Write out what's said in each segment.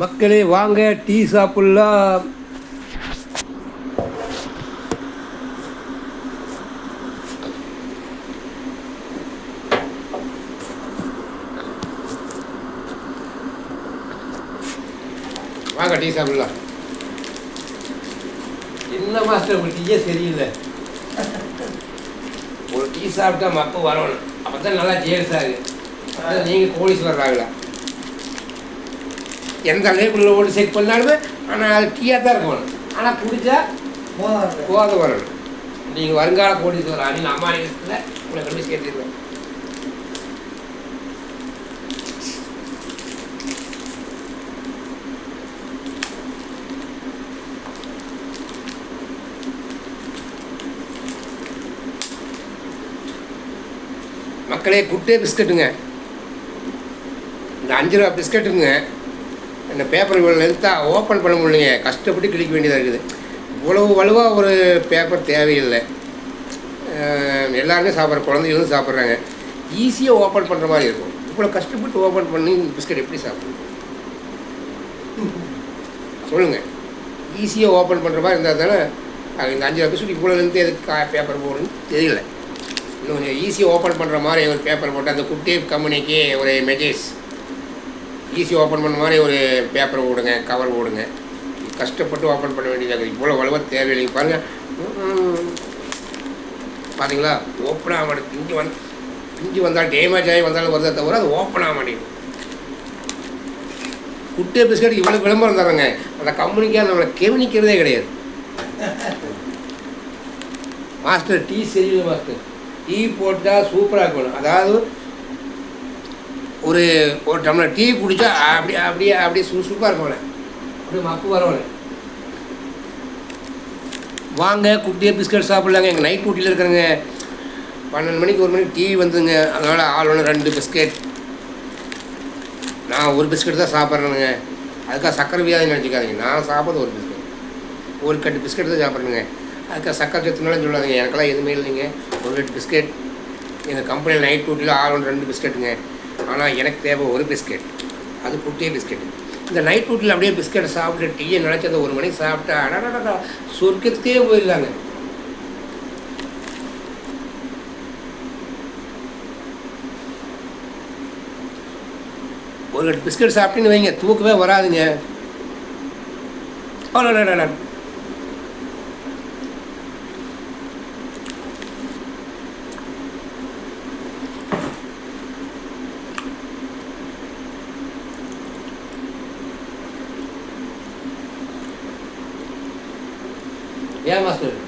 மக்களே வாங்க டீ சாப்பிடலாம். வாங்க டீ சாப்பிடலாம். என்ன மாஸ்டர் உங்களுக்கு டீயே சரியில்லை. ஒரு டீ சாப்பிட்டா மப்ப வரணும், அப்போ தான் நல்லா ஜேர்ஸ் ஆகுது. நீங்கள் போலீஸ் வர்றாங்களா எந்த அளவுக்குள்ள ஓட்டு செக் பண்ணாலுமே, ஆனால் அது டீயாக தான் இருக்கணும். ஆனால் குடித்தா போத வரணும். நீங்கள் வருங்கால போலீஸ் வர நீங்கள் அம்மா நேரத்தில் உங்களை கொண்டு சேர்த்துருவேன். மக்களே குட்டே பிஸ்கட்டுங்க, இந்த 5 ரூபா பிஸ்கட்டுங்க. இந்த பேப்பர் இவ்வளோ லென்த்தாக ஓப்பன் பண்ண முடியலைங்க, கஷ்டப்பட்டு கிழிக்க வேண்டியதாக இருக்குது. இவ்வளவு வலுவாக ஒரு பேப்பர் தேவையில்லை. எல்லாருமே சாப்பிட்ற, குழந்தைகளும் சாப்பிட்றாங்க. ஈஸியாக ஓப்பன் பண்ணுற மாதிரி இருக்கும். இவ்வளோ கஷ்டப்பட்டு ஓப்பன் பண்ணி பிஸ்கட் எப்படி சாப்பிடுங்க சொல்லுங்கள். ஈஸியாக ஓப்பன் பண்ணுற மாதிரி இருந்தால் தானே இந்த 5 ரூபா பிஸ்கட் இவ்வளோ லென்த்து எதுக்கு பேப்பர் போடணும்னு தெரியல. இன்னும் கொஞ்சம் ஈஸியாக ஓப்பன் பண்ணுற மாதிரி ஒரு பேப்பர் போட்டு அந்த குட்டி கம்பெனிக்கு ஒரு மெஜேஸ் ஈஸியாக ஓப்பன் பண்ண மாதிரி ஒரு பேப்பர் ஓடுங்க, கவர் ஓடுங்க. கஷ்டப்பட்டு ஓப்பன் பண்ண வேண்டியதாக இவ்வளோ வலுவாக தேவையில்லைங்க. பாருங்கள், பார்த்தீங்களா? ஓப்பன் ஆக மாட்டேங்குது. பிஞ்சு வந்தால் டேமேஜ் ஆகி வந்தாலும் வருதா தவிர அது ஓப்பன் ஆக மாட்டேங்குது. குட்டே பிஸ்கட் இவ்வளோ விளம்பரம் தராங்க, அந்த கம்பெனிக்காக நம்மளை கவனிக்கிறதே கிடையாது. மாஸ்டர் டீ சரியில்லை மாஸ்டர், டீ போட்டால் சூப்பராக இருக்கணும். அதாவது ஒரு டம்ளர் டீ குடித்தா அப்படியே சுறுசுறுப்பாக இருக்கணும், அப்படியே மப்பு வரணும். வாங்க குட்டியே பிஸ்கட் சாப்பிட்லாங்க. எங்கள் நைட் டியூட்டியில் இருக்கிறேங்க. 12 மணிக்கு 1 மணிக்கு டீ வந்துங்க. அதனால் ஆள் ஒன்று 2 பிஸ்கெட். நான் ஒரு பிஸ்கட் தான் சாப்பிட்றேனுங்க. அதுக்காக சக்கரை வியாதி நினச்சிக்காதீங்க. நான் சாப்பிட்றது ஒரு பிஸ்கட், ஒரு கட்டு பிஸ்கட் தான் சாப்பிட்றேனுங்க. அதுக்காக சக்கரை சத்துனாலும் சொல்லாதீங்க. எனக்கெல்லாம் எதுவுமே இல்லைங்க. ஒரு கட்டு பிஸ்கெட். எங்கள் கம்பெனியில் நைட் டியூட்டியில் ஆள் ஒன்று 2 பிஸ்கெட்டுங்க. ஆனால் எனக்கு தேவை ஒரு பிஸ்கெட், அது குட்டியே பிஸ்கெட்டு. இந்த நைட் டியூட்டியில் அப்படியே பிஸ்கெட்டை சாப்பிட்டு டீயை நினச்சி அந்த 1 மணிக்கு சாப்பிட்டா அடடா சொர்க்கத்துக்கே போயிடலாங்க. ஒரு கட்டு பிஸ்கெட் சாப்பிட்டுன்னு வைங்க, தூக்கவே வராதுங்க. அவ்வளோ ஏன் மாஸ்டர்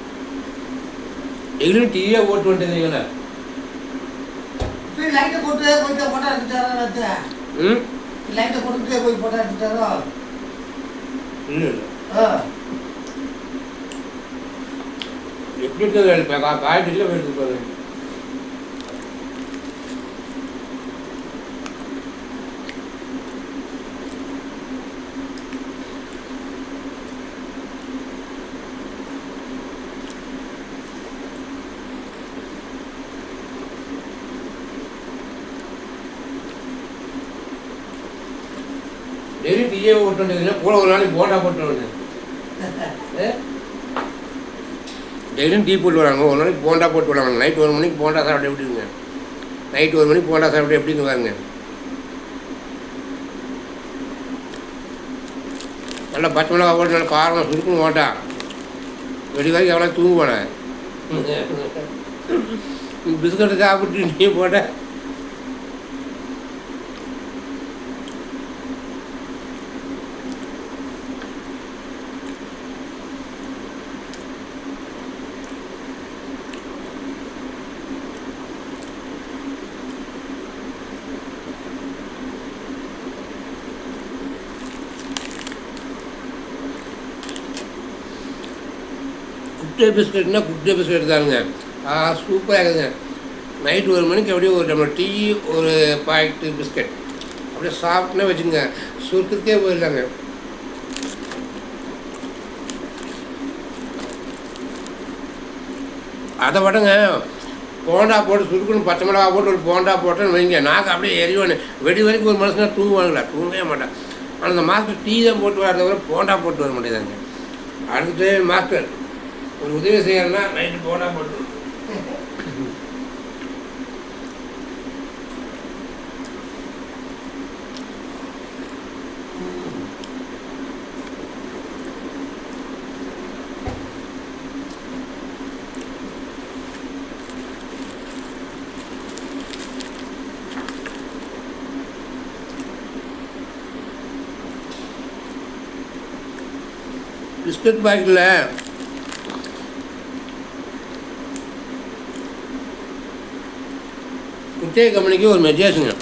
எங்களும் டீயே ஓட்டு வந்துட்டீங்களா? லைட்டை போட்டு கொஞ்சம் போட்டா எடுத்துட்டாரா? லைட்டை போட்டுக்கிட்டே போய் போட்டா எடுத்துட்டாரோ? இல்லை எப்படி இருக்குது காய்கறியில் எடுத்து பாருங்க. டெய்லி டீயே ஓட்டு வந்ததுன்னா கூட ஒரு நாளைக்கு போண்டா போட்டு வந்தேன். டெய்லியும் டீ போட்டு வராங்க, ஒரு நாளைக்கு போண்டா போட்டு விடுவாங்க. நைட் 1 மணிக்கு போண்டா சாப்பிட்டு எப்படிங்க? நைட் 1 மணிக்கு போண்டா சாப்பிட்டு எப்படிங்க பாருங்க. நல்லா பச்சை மிளகா போட்டு நல்லா காரம் சுருக்குன்னு போட்டா வெடி வரைக்கும் எவ்வளோ தூங்குவானே. பிஸ்கட்டை சாப்பிட்டு நீ போட்ட குட்டே பிஸ்கட்னா குட்டே பிஸ்கட் தானுங்க. சூப்பராக இருக்குதுங்க. நைட்டு 1 மணிக்கு அப்படியே ஒரு டம்ளர் டீ, ஒரு பாக்கெட்டு பிஸ்கட் அப்படியே சாப்பிட்டுனே வச்சுங்க, சுருக்கத்துக்கே போயிடலாங்க. அதை விடங்க போண்டா போட்டு சுருக்குன்னு பச்சை மிளகா போட்டு ஒரு போண்டா போட்டேன்னு வைங்க, நாக்கு அப்படியே எரிவானு வெடி வரைக்கும் ஒரு மனுஷனா தூங்குவாங்களா? தூங்கவே மாட்டேன். ஆனால் அந்த மாஸ்டர் டீ தான் போட்டு வரத விட போண்டா போட்டு வர மாட்டேதாங்க. அடுத்துட்டு மாஸ்டர் ஒரு உதவி செய்யணும்னா நைட்டு போண்டா போட்டு பிஸ்கட் பாக்கெட்டில் முட்டை கம்பெனிக்கு ஒரு மெஜேஷனுங்க.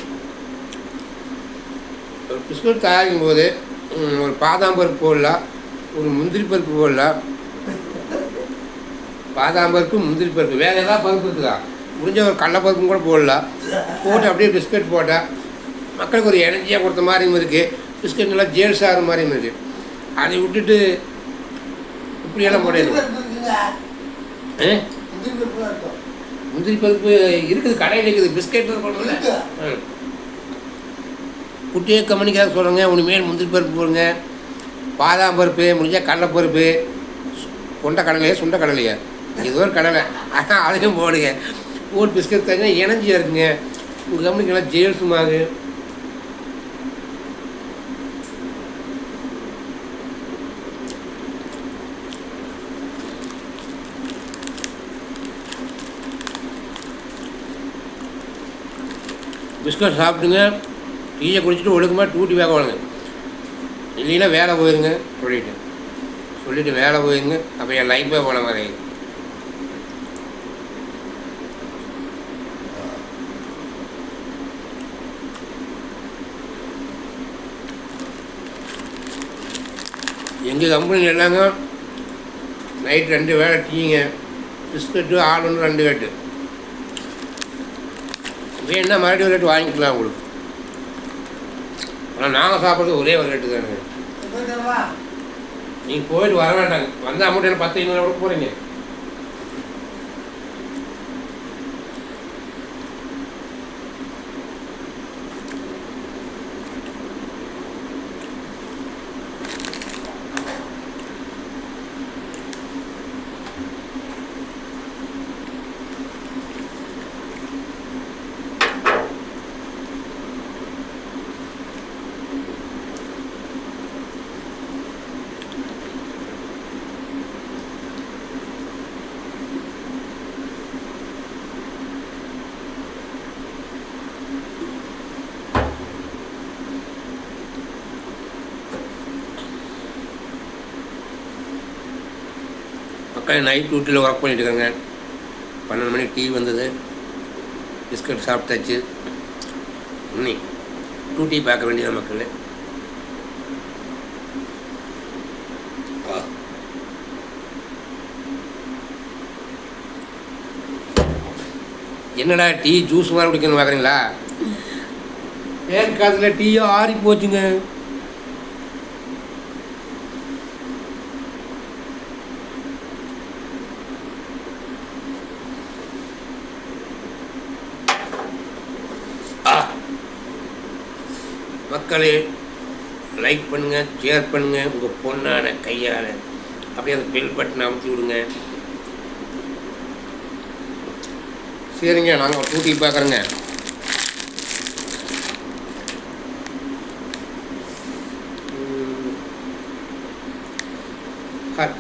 ஒரு பிஸ்கட் தயாரிக்கும் போது ஒரு பாதாம் பருப்பு போடலாம், ஒரு முந்திரி பருப்பு போடலாம். பாதாம் பருப்பு, முந்திரி பருப்பு, வேறு ஏதாவது பருப்பு இருக்குதா, முடிஞ்ச ஒரு கடலைப்பருப்பும் கூட போடலாம். போட்டு அப்படியே பிஸ்கட் போட்டால் மக்களுக்கு ஒரு எனர்ஜியாக கொடுத்த மாதிரியும் இருக்குது, பிஸ்கட் நல்லா ஜேல்ஸ் ஆகிற மாதிரியும் இருக்குது. அதை விட்டுட்டு இப்படியெல்லாம் போடையாது. முந்திரி பருப்பு இருக்குது, கடையில் இருக்குது, பிஸ்கெட் போடல. குட்டியே கம்பெனிக்காக சொல்கிறேங்க, உனிமேல் முந்திரி பருப்பு போடுங்க, பாதாம் பருப்பு, முடிஞ்சால் கடலைப்பருப்பு, கொண்ட கடலையே சுண்ட கடலையா இது ஒரு கடலை அதையும் போடுங்க. போட்டு பிஸ்கட் தாங்க எனர்ஜியாக இருக்குங்க. உங்கள் கம்பெனிக்கு நல்லா ஜெயில்ஸுமாகு. பிஸ்கட் சாப்பிட்டுங்க, டீயை குடிச்சிட்டு ஒழுக்கமாக டூட்டி வேக வாங்க, இல்லைன்னா வேலை போயிருங்க சொல்லிவிட்டு வேலை போயிருங்க. அப்போ என் லைஃபே போன மாதிரி. எங்கள் கம்பெனி எல்லாங்க நைட் 2 வேளை டீங்க, பிஸ்கட்டு ஆள் 1 2 கட்டு வேணுன்னா மறுபடியும் ஒரு ரேட்டு வாங்கிக்கலாம் உங்களுக்கு. ஆனால் நாங்கள் சாப்பிட்றது ஒரே ஒரு ரேட்டு தானுங்க. நீங்கள் போயிட்டு வர வேண்டாங்க, வந்த அமௌண்ட் என்ன 10 500 கூட போகிறீங்க. மக்கள் நைட் டியூட்டியில் ஒர்க் பண்ணிட்டு இருக்காங்க. 12 மணிக்கு டீ வந்தது, பிஸ்கட் சாப்பிட்டாச்சு. இன்னி டியூட்டி பார்க்க வேண்டியது மக்கள். என்னடா டீ ஜூஸ் மாதிரி குடிக்கணும்னு பார்க்குறீங்களா? ஏன் காலத்தில் டீயோ ஆறி போச்சுங்க. மக்களே, லைக் பண்ணுங்கள், ஷேர் பண்ணுங்கள், உங்கள் பொண்ணான கையால் அப்படியே அந்த பெல் பட்டனை அமுத்தி விடுங்க. சரிங்க, நாங்கள் டூட்டி பார்க்குறோங்க. ஹாய்.